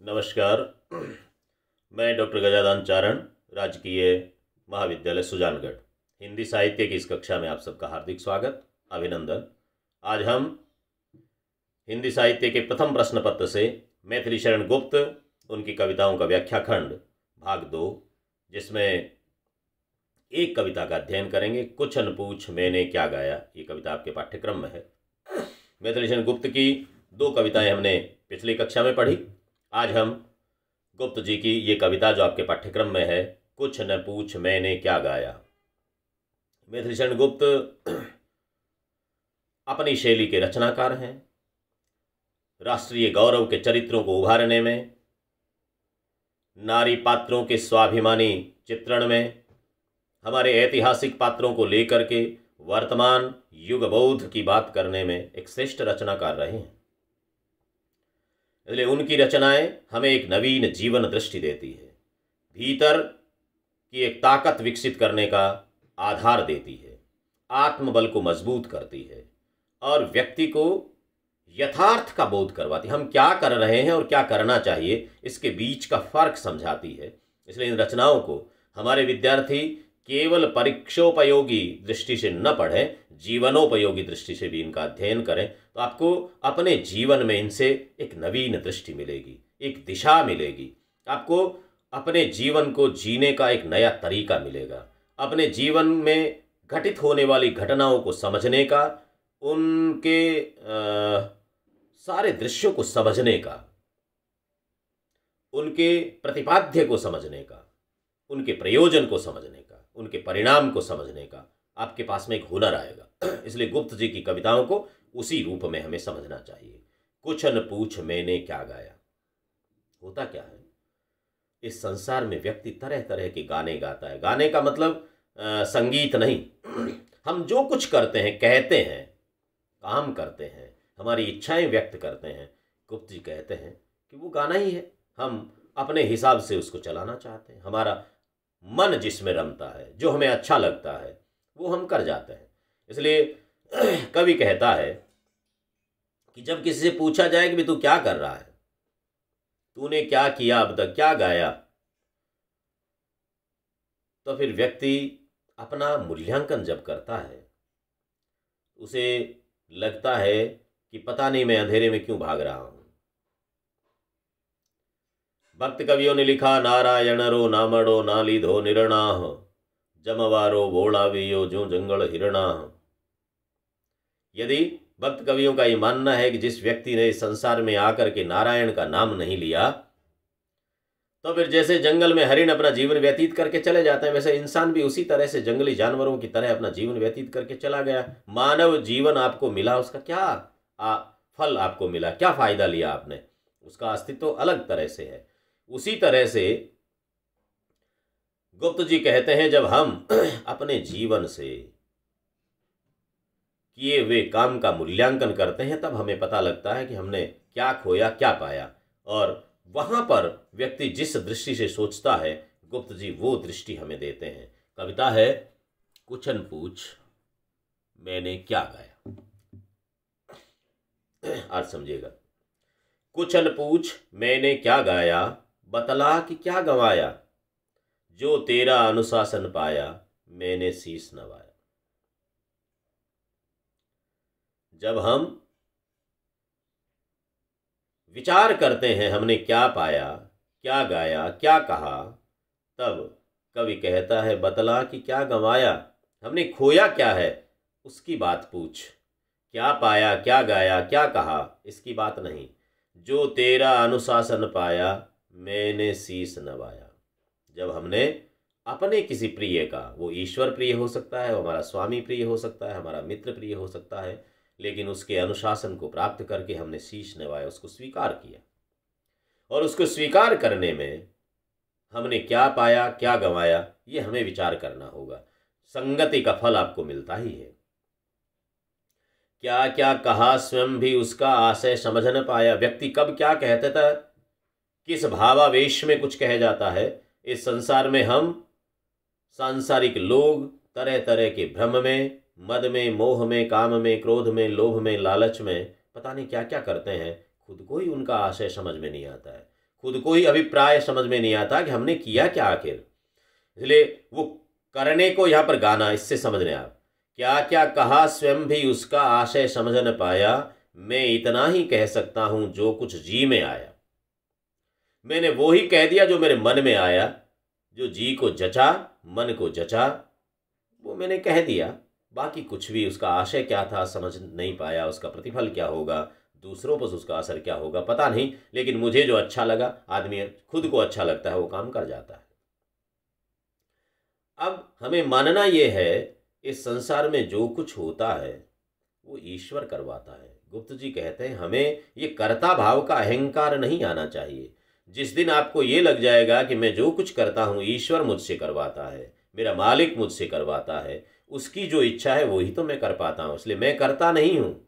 नमस्कार। मैं डॉक्टर गजानन चारण, राजकीय महाविद्यालय सुजानगढ़, हिंदी साहित्य की इस कक्षा में आप सबका हार्दिक स्वागत, अभिनंदन। आज हम हिंदी साहित्य के प्रथम प्रश्न पत्र से मैथिली शरण गुप्त, उनकी कविताओं का व्याख्या खंड भाग 2, जिसमें एक कविता का अध्ययन करेंगे। कुछ न पूछ मैंने क्या गाया, ये कविता आपके पाठ्यक्रम में है। मैथिली शरण गुप्त की 2 कविताएं हमने पिछली कक्षा में पढ़ी। आज हम गुप्त जी की ये कविता जो आपके पाठ्यक्रम में है, कुछ न पूछ मैंने क्या गाया। मैथिली शरण गुप्त अपनी शैली के रचनाकार हैं। राष्ट्रीय गौरव के चरित्रों को उभारने में, नारी पात्रों के स्वाभिमानी चित्रण में, हमारे ऐतिहासिक पात्रों को लेकर के वर्तमान युग बोध की बात करने में एक श्रेष्ठ रचनाकार रहे हैं। इसलिए उनकी रचनाएं हमें एक नवीन जीवन दृष्टि देती है, भीतर की एक ताकत विकसित करने का आधार देती है, आत्मबल को मजबूत करती है और व्यक्ति को यथार्थ का बोध करवाती है। हम क्या कर रहे हैं और क्या करना चाहिए, इसके बीच का फर्क समझाती है। इसलिए इन रचनाओं को हमारे विद्यार्थी केवल परीक्षोपयोगी दृष्टि से न पढ़ें, जीवनोपयोगी दृष्टि से भी इनका अध्ययन करें, तो आपको अपने जीवन में इनसे एक नवीन दृष्टि मिलेगी, एक दिशा मिलेगी। आपको अपने जीवन को जीने का एक नया तरीका मिलेगा, अपने जीवन में घटित होने वाली घटनाओं को समझने का, उनके सारे दृश्यों को समझने का, उनके प्रतिपाद्य को समझने का, उनके प्रयोजन को समझने का, उनके परिणाम को समझने का आपके पास में एक हुनर आएगा। इसलिए गुप्त जी की कविताओं को उसी रूप में हमें समझना चाहिए। कुछ न पूछ मैंने क्या गाया। होता क्या है, इस संसार में व्यक्ति तरह तरह के गाने गाता है। गाने का मतलब संगीत नहीं। हम जो कुछ करते हैं, कहते हैं, काम करते हैं, हमारी इच्छाएं व्यक्त करते हैं, गुप्त जी कहते हैं कि वो गाना ही है। हम अपने हिसाब से उसको चलाना चाहते हैं। हमारा मन जिसमें रमता है, जो हमें अच्छा लगता है, वो हम कर जाते हैं। इसलिए कवि कहता है कि जब किसी से पूछा जाए कि तू क्या कर रहा है, तूने क्या किया अब तक, क्या गाया, तो फिर व्यक्ति अपना मूल्यांकन जब करता है, उसे लगता है कि पता नहीं मैं अंधेरे में क्यों भाग रहा हूं। भक्त कवियों ने लिखा, नारायण रो नामड़ो ना लीधो निर्णाह, जमवारो बोलावियो जो जंगल हिरणाह। यदि भक्त कवियों का ये मानना है कि जिस व्यक्ति ने इस संसार में आकर के नारायण का नाम नहीं लिया, तो फिर जैसे जंगल में हरिण अपना जीवन व्यतीत करके चले जाते हैं, वैसे इंसान भी उसी तरह से जंगली जानवरों की तरह अपना जीवन व्यतीत करके चला गया। मानव जीवन आपको मिला, उसका क्या फल आपको मिला, क्या फायदा लिया आपने, उसका अस्तित्व अलग तरह से है। उसी तरह से गुप्त जी कहते हैं, जब हम अपने जीवन से किए हुए काम का मूल्यांकन करते हैं, तब हमें पता लगता है कि हमने क्या खोया, क्या पाया। और वहां पर व्यक्ति जिस दृष्टि से सोचता है, गुप्त जी वो दृष्टि हमें देते हैं। कविता है, कुछ न पूछ मैंने क्या गाया। आज समझिएगा। कुछ न पूछ मैंने क्या गाया, बतला कि क्या गवाया, जो तेरा अनुशासन पाया, मैंने शीश नवाया। जब हम विचार करते हैं हमने क्या पाया, क्या गाया, क्या कहा, तब कवि कहता है, बतला कि क्या गंवाया। हमने खोया क्या है, उसकी बात पूछ। क्या पाया, क्या गाया, क्या कहा, इसकी बात नहीं। जो तेरा अनुशासन पाया, मैंने शीश नवाया। जब हमने अपने किसी प्रिय का, वो ईश्वर प्रिय हो सकता है, हमारा स्वामी प्रिय हो सकता है, हमारा मित्र प्रिय हो सकता है, लेकिन उसके अनुशासन को प्राप्त करके हमने शीश नवाया, उसको स्वीकार किया। और उसको स्वीकार करने में हमने क्या पाया, क्या गंवाया, ये हमें विचार करना होगा। संगति का फल आपको मिलता ही है। क्या क्या कहा, स्वयं भी उसका आशय समझ न पाया। व्यक्ति कब क्या कहता था, किस भावावेश में कुछ कह जाता है। इस संसार में हम सांसारिक लोग तरह तरह के भ्रम में, मद में, मोह में, काम में, क्रोध में, लोभ में, लालच में पता नहीं क्या क्या करते हैं। खुद को ही उनका आशय समझ में नहीं आता है। खुद को ही अभिप्राय समझ में नहीं आता कि हमने किया क्या आखिर। इसलिए वो करने को यहाँ पर गाना, इससे समझ रहे आप, क्या क्या कहा स्वयं भी उसका आशय समझ न पाया, मैं इतना ही कह सकता हूँ जो कुछ जी में आया। मैंने वो ही कह दिया जो मेरे मन में आया, जो जी को जचा, मन को जचा, वो मैंने कह दिया। बाकी कुछ भी उसका आशय क्या था समझ नहीं पाया, उसका प्रतिफल क्या होगा, दूसरों पर उसका असर क्या होगा पता नहीं, लेकिन मुझे जो अच्छा लगा, आदमी खुद को अच्छा लगता है वो काम कर जाता है। अब हमें मानना ये है, इस संसार में जो कुछ होता है वो ईश्वर करवाता है। गुप्त जी कहते हैं हमें ये कर्ता भाव का अहंकार नहीं आना चाहिए। जिस दिन आपको ये लग जाएगा कि मैं जो कुछ करता हूँ ईश्वर मुझसे करवाता है, मेरा मालिक मुझसे करवाता है, उसकी जो इच्छा है वही तो मैं कर पाता हूँ, इसलिए मैं करता नहीं हूँ,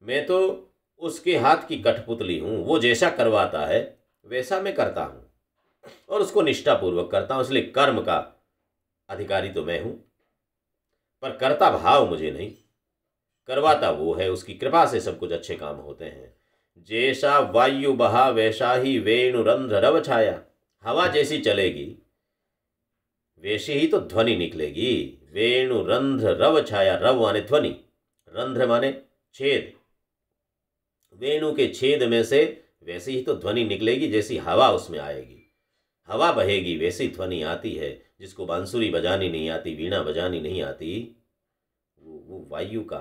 मैं तो उसके हाथ की कठपुतली हूँ, वो जैसा करवाता है वैसा मैं करता हूँ और उसको निष्ठापूर्वक करता हूँ, इसलिए कर्म का अधिकारी तो मैं हूँ, पर कर्ता भाव मुझे नहीं, करवाता वो है, उसकी कृपा से सब कुछ अच्छे काम होते हैं। जैसा वायु बहा वैसा ही वेणु रंध्र रव छाया, हवा जैसी चलेगी वैसी ही तो ध्वनि निकलेगी। वेणु रंध्र रव छाया, रव माने ध्वनि, रंध्र माने छेद, वेणु के छेद में से वैसी ही तो ध्वनि निकलेगी जैसी हवा उसमें आएगी। हवा बहेगी वैसी ध्वनि आती है। जिसको बांसुरी बजानी नहीं आती, वीणा बजानी नहीं आती, वो वायु का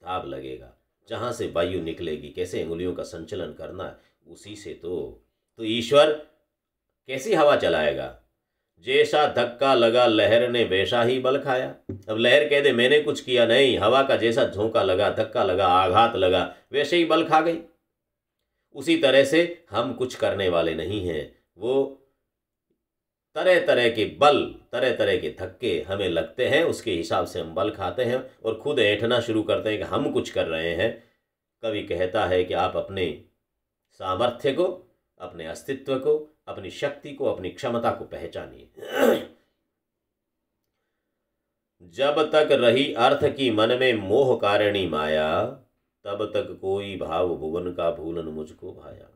ताब लगेगा, जहाँ से वायु निकलेगी, कैसे अंगुलियों का संचलन करना है, उसी से तो ईश्वर कैसी हवा चलाएगा। जैसा धक्का लगा लहर ने वैसा ही बल खाया। अब लहर कह दे मैंने कुछ किया नहीं, हवा का जैसा झोंका लगा, धक्का लगा, आघात लगा, वैसे ही बल खा गई। उसी तरह से हम कुछ करने वाले नहीं हैं, वो तरह तरह के बल, तरह तरह के धक्के हमें लगते हैं, उसके हिसाब से हम बल खाते हैं और खुद ऐंठना शुरू करते हैं कि हम कुछ कर रहे हैं। कवि कहता है कि आप अपने सामर्थ्य को, अपने अस्तित्व को, अपनी शक्ति को, अपनी क्षमता को पहचानिए। जब तक रही अर्थ की मन में मोह कारिणी माया, तब तक कोई भाव भुवन का भूलन मुझको भाया।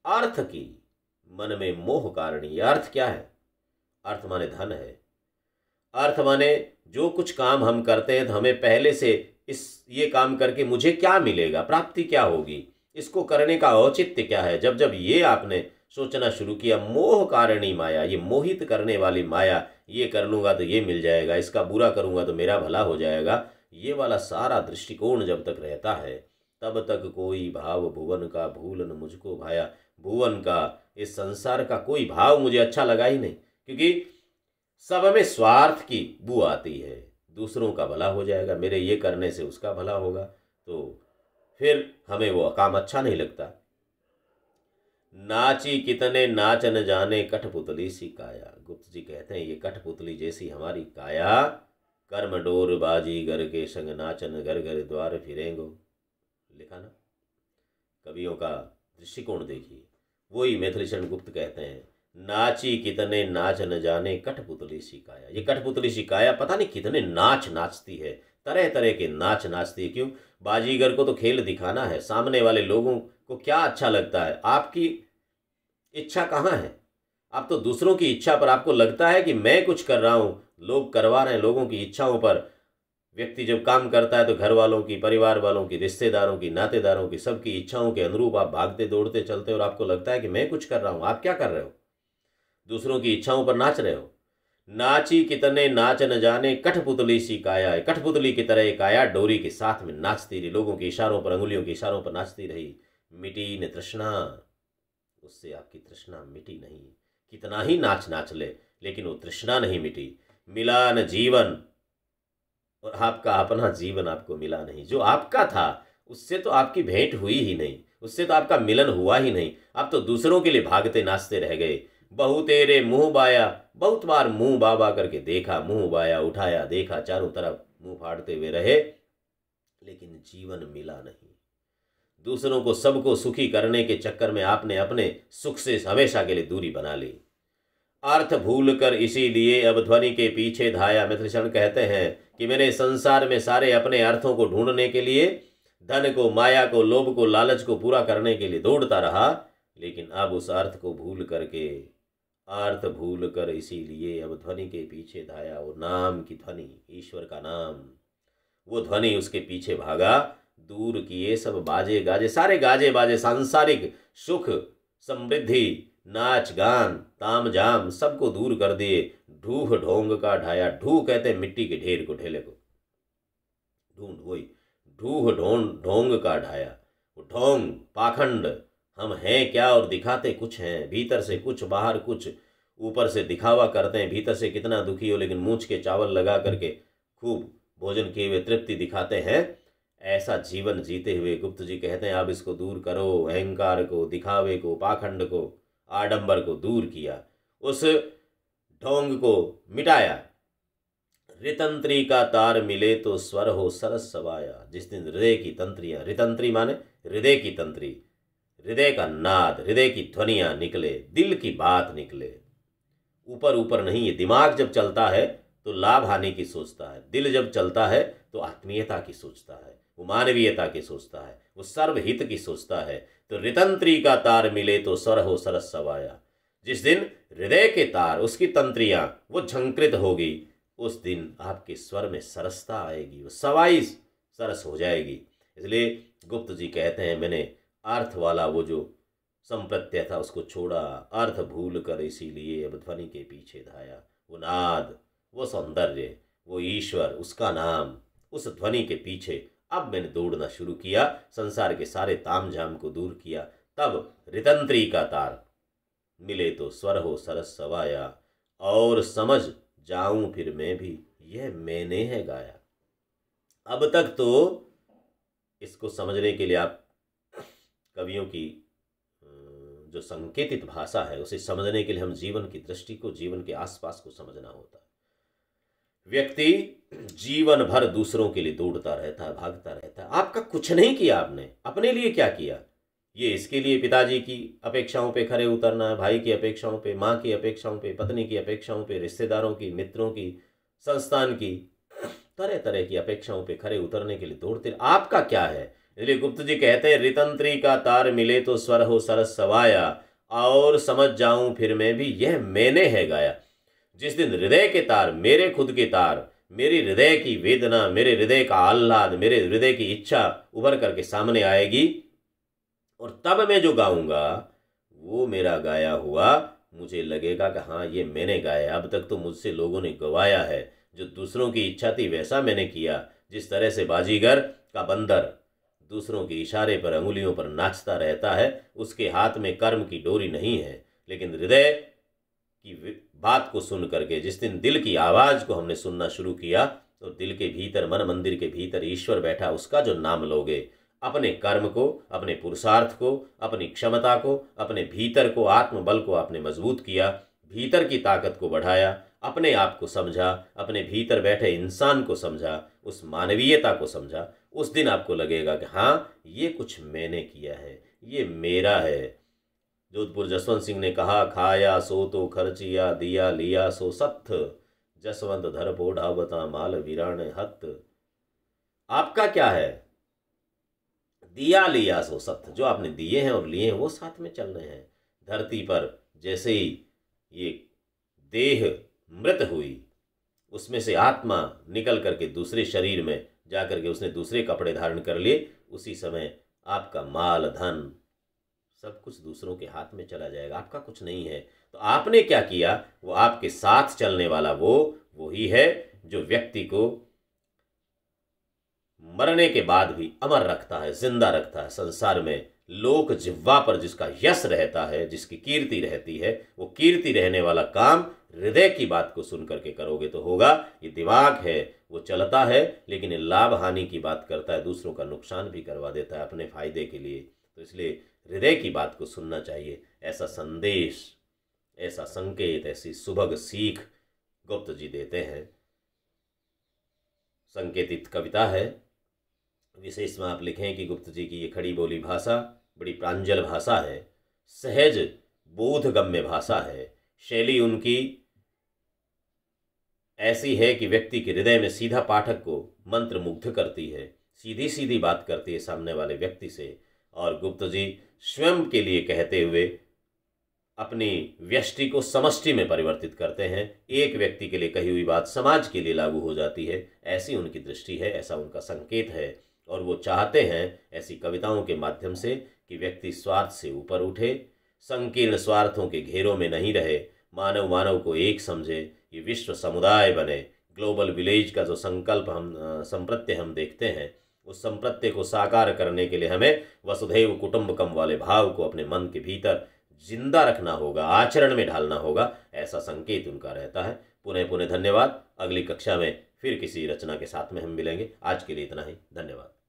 अर्थ की मन में मोह कारिणी, अर्थ क्या है? अर्थ माने धन है। अर्थ माने जो कुछ काम हम करते हैं तो हमें पहले से ये काम करके मुझे क्या मिलेगा, प्राप्ति क्या होगी, इसको करने का औचित्य क्या है। जब जब ये आपने सोचना शुरू किया, मोह कारिणी माया, ये मोहित करने वाली माया, ये कर लूँगा तो ये मिल जाएगा, इसका बुरा करूँगा तो मेरा भला हो जाएगा, ये वाला सारा दृष्टिकोण जब तक रहता है तब तक कोई भाव भुवन का भूलन मुझको भाया। भुवन का, इस संसार का कोई भाव मुझे अच्छा लगा ही नहीं, क्योंकि सब में स्वार्थ की बू आती है। दूसरों का भला हो जाएगा, मेरे ये करने से उसका भला होगा, तो फिर हमें वो काम अच्छा नहीं लगता। नाची कितने नाच न जाने कठपुतली सी काया। गुप्त जी कहते हैं ये कठपुतली जैसी हमारी काया, कर्म डोर बाजी गर के संग नाचन घर घर द्वार फिरेंगो। लिखा ना, कवियों का दृष्टिकोण देखिए। वही मैथिलीशरण गुप्त कहते हैं, नाची कितने नाच न जाने कठपुतली सी काया। ये कठपुतली सी काया पता नहीं कितने नाच नाचती है, तरह तरह के नाच नाचती है। क्यों? बाजीगर को तो खेल दिखाना है, सामने वाले लोगों को क्या अच्छा लगता है, आपकी इच्छा कहाँ है? आप तो दूसरों की इच्छा पर, आपको लगता है कि मैं कुछ कर रहा हूँ, लोग करवा रहे हैं, लोगों की इच्छाओं पर। व्यक्ति जब काम करता है तो घर वालों की, परिवार वालों की, रिश्तेदारों की, नातेदारों की, सबकी इच्छाओं के अनुरूप आप भागते दौड़ते चलते, और आपको लगता है कि मैं कुछ कर रहा हूँ। आप क्या कर रहे हो? दूसरों की इच्छाओं पर नाच रहे हो। नाची कितने नाच न जाने कठपुतली सी काया है। कठपुतली की तरह काया डोरी के साथ में नाचती रही, लोगों के इशारों पर, अंगुलियों के इशारों पर नाचती रही। मिटी न तृष्णा, उससे आपकी तृष्णा मिटी नहीं। कितना ही नाच नाच ले, लेकिन वो तृष्णा नहीं मिटी। मिला न जीवन, और आपका अपना जीवन आपको मिला नहीं। जो आपका था उससे तो आपकी भेंट हुई ही नहीं, उससे तो आपका मिलन हुआ ही नहीं। आप तो दूसरों के लिए भागते नाचते रह गए। बहु तेरे मुंह बाया, बहुत बार मुंह बाबा करके देखा, मुंह बाया, उठाया, देखा, चारों तरफ मुंह फाड़ते हुए रहे, लेकिन जीवन मिला नहीं। दूसरों को, सबको सुखी करने के चक्कर में आपने अपने सुख से हमेशा के लिए दूरी बना ली। अर्थ भूल कर इसीलिए अब ध्वनि के पीछे धाया। मैथिलीशरण कहते हैं कि मैंने संसार में सारे अपने अर्थों को ढूंढने के लिए, धन को, माया को, लोभ को, लालच को पूरा करने के लिए दौड़ता रहा, लेकिन अब उस अर्थ को भूल करके, अर्थ भूल कर इसीलिए अब ध्वनि के पीछे धाया। वो नाम की ध्वनि, ईश्वर का नाम, वो ध्वनि उसके पीछे भागा। दूर किए सब बाजे गाजे, सारे गाजे बाजे, सांसारिक सुख समृद्धि, नाच गान ताम झाम सबको दूर कर दिए। ढूह ढोंग का ढाया, ढूह कहते मिट्टी के ढेर को, ढेले को, ढूंढ वही, ढूह ढोंग का ढाया। वो ढोंग पाखंड, हम हैं क्या और दिखाते कुछ हैं, भीतर से कुछ बाहर कुछ, ऊपर से दिखावा करते हैं, भीतर से कितना दुखी हो लेकिन मूंछ के चावल लगा करके खूब भोजन किए हुए तृप्ति दिखाते हैं। ऐसा जीवन जीते हुए गुप्त जी कहते हैं अब इसको दूर करो, अहंकार को, दिखावे को, पाखंड को, आडंबर को दूर किया, उस ढोंग को मिटाया। रितंत्री का तार मिले तो स्वर हो सरस सवाया। जिस दिन हृदय की तंत्रियां, रितंत्री माने हृदय की तंत्री, हृदय का नाद, हृदय की ध्वनियां निकले, दिल की बात निकले, ऊपर ऊपर नहीं। ये दिमाग जब चलता है तो लाभ हानि की सोचता है, दिल जब चलता है तो आत्मीयता की सोचता है, वो मानवीयता की सोचता है, वो सर्वहित की सोचता है। तो रितंत्री का तार मिले तो स्वर हो सरस सवाया। जिस दिन हृदय के तार, उसकी तंत्रियां वो झंकृत होगी, उस दिन आपके स्वर में सरसता आएगी, वो सवाई सरस हो जाएगी। इसलिए गुप्त जी कहते हैं मैंने अर्थ वाला वो जो संप्रत्यय था उसको छोड़ा, अर्थ भूल कर इसीलिए अब ध्वनि के पीछे धाया। वो नाद, वो सौंदर्य, वो ईश्वर, उसका नाम, उस ध्वनि के पीछे अब मैंने दौड़ना शुरू किया, संसार के सारे तामझाम को दूर किया। तब रितंत्री का तार मिले तो स्वर हो सरस सवाया, और समझ जाऊं फिर मैं भी यह मैंने है गाया। अब तक तो इसको समझने के लिए आप कवियों की जो संकेतित भाषा है उसे समझने के लिए हम जीवन की दृष्टि को, जीवन के आसपास को समझना होता है। व्यक्ति जीवन भर दूसरों के लिए दौड़ता रहता है, भागता रहता है। आपका कुछ नहीं किया, आपने अपने लिए क्या किया? ये इसके लिए पिताजी की अपेक्षाओं पे खरे उतरना है, भाई की अपेक्षाओं पे, माँ की अपेक्षाओं पे, पत्नी की अपेक्षाओं पे, रिश्तेदारों की, मित्रों की, संस्थान की, तरह तरह की अपेक्षाओं पे खरे उतरने के लिए दौड़ते। आपका क्या है? इसलिए गुप्त जी कहते हैं रितंत्री का तार मिले तो स्वर हो सरस सवाया, और समझ जाऊं फिर मैं भी यह मैंने है गाया। जिस दिन हृदय के तार, मेरे खुद के तार, मेरी हृदय की वेदना, मेरे हृदय का आह्लाद, मेरे हृदय की इच्छा उभर करके सामने आएगी, और तब मैं जो गाऊंगा वो मेरा गाया हुआ मुझे लगेगा कि हाँ ये मैंने गाया। अब तक तो मुझसे लोगों ने गवाया है, जो दूसरों की इच्छा थी वैसा मैंने किया। जिस तरह से बाजीगर का बंदर दूसरों के इशारे पर, अंगुलियों पर नाचता रहता है, उसके हाथ में कर्म की डोरी नहीं है, लेकिन हृदय की बात को सुन करके जिस दिन दिल की आवाज़ को हमने सुनना शुरू किया, तो दिल के भीतर, मन मंदिर के भीतर ईश्वर बैठा, उसका जो नाम लोगे, अपने कर्म को, अपने पुरुषार्थ को, अपनी क्षमता को, अपने भीतर को, आत्मबल को आपने मजबूत किया, भीतर की ताकत को बढ़ाया, अपने आप को समझा, अपने भीतर बैठे इंसान को समझा, उस मानवीयता को समझा, उस दिन आपको लगेगा कि हाँ ये कुछ मैंने किया है, ये मेरा है। जोधपुर जसवंत सिंह ने कहा, खाया सो तो खर्चिया, दिया लिया सो सत्थ, जसवंत धर पोढ़ा बता माल वीरान हत। आपका क्या है? दिया लिया सो सत्थ, जो आपने दिए हैं और लिए हैं वो साथ में चल रहे हैं। धरती पर जैसे ही ये देह मृत हुई, उसमें से आत्मा निकल करके दूसरे शरीर में जा करके उसने दूसरे कपड़े धारण कर लिए, उसी समय आपका माल, धन, सब कुछ दूसरों के हाथ में चला जाएगा, आपका कुछ नहीं है। तो आपने क्या किया? वो आपके साथ चलने वाला वो ही है जो व्यक्ति को मरने के बाद भी अमर रखता है, जिंदा रखता है। संसार में लोक जिह्वा पर जिसका यश रहता है, जिसकी कीर्ति रहती है, वो कीर्ति रहने वाला काम हृदय की बात को सुन करके करोगे तो होगा। ये दिमाग है, वो चलता है लेकिन लाभ हानि की बात करता है, दूसरों का नुकसान भी करवा देता है अपने फायदे के लिए। तो इसलिए हृदय की बात को सुनना चाहिए। ऐसा संदेश, ऐसा संकेत, ऐसी सुभग सीख गुप्त जी देते हैं। संकेतित कविता है। विशेष में आप लिखें कि गुप्त जी की ये खड़ी बोली भाषा बड़ी प्रांजल भाषा है, सहज बोधगम्य भाषा है। शैली उनकी ऐसी है कि व्यक्ति के हृदय में सीधा पाठक को मंत्र मुग्ध करती है, सीधी सीधी बात करती है सामने वाले व्यक्ति से। और गुप्त जी स्वयं के लिए कहते हुए अपनी व्यष्टि को समष्टि में परिवर्तित करते हैं। एक व्यक्ति के लिए कही हुई बात समाज के लिए लागू हो जाती है, ऐसी उनकी दृष्टि है, ऐसा उनका संकेत है। और वो चाहते हैं ऐसी कविताओं के माध्यम से कि व्यक्ति स्वार्थ से ऊपर उठे, संकीर्ण स्वार्थों के घेरों में नहीं रहे, मानव मानव को एक समझे, ये विश्व समुदाय बने। ग्लोबल विलेज का जो संप्रत्यय हम देखते हैं, उस संप्रत्यय को साकार करने के लिए हमें वसुधैव कुटुंबकम वाले भाव को अपने मन के भीतर जिंदा रखना होगा, आचरण में ढालना होगा, ऐसा संकेत उनका रहता है। पुनः पुनः धन्यवाद। अगली कक्षा में फिर किसी रचना के साथ में हम मिलेंगे। आज के लिए इतना ही, धन्यवाद।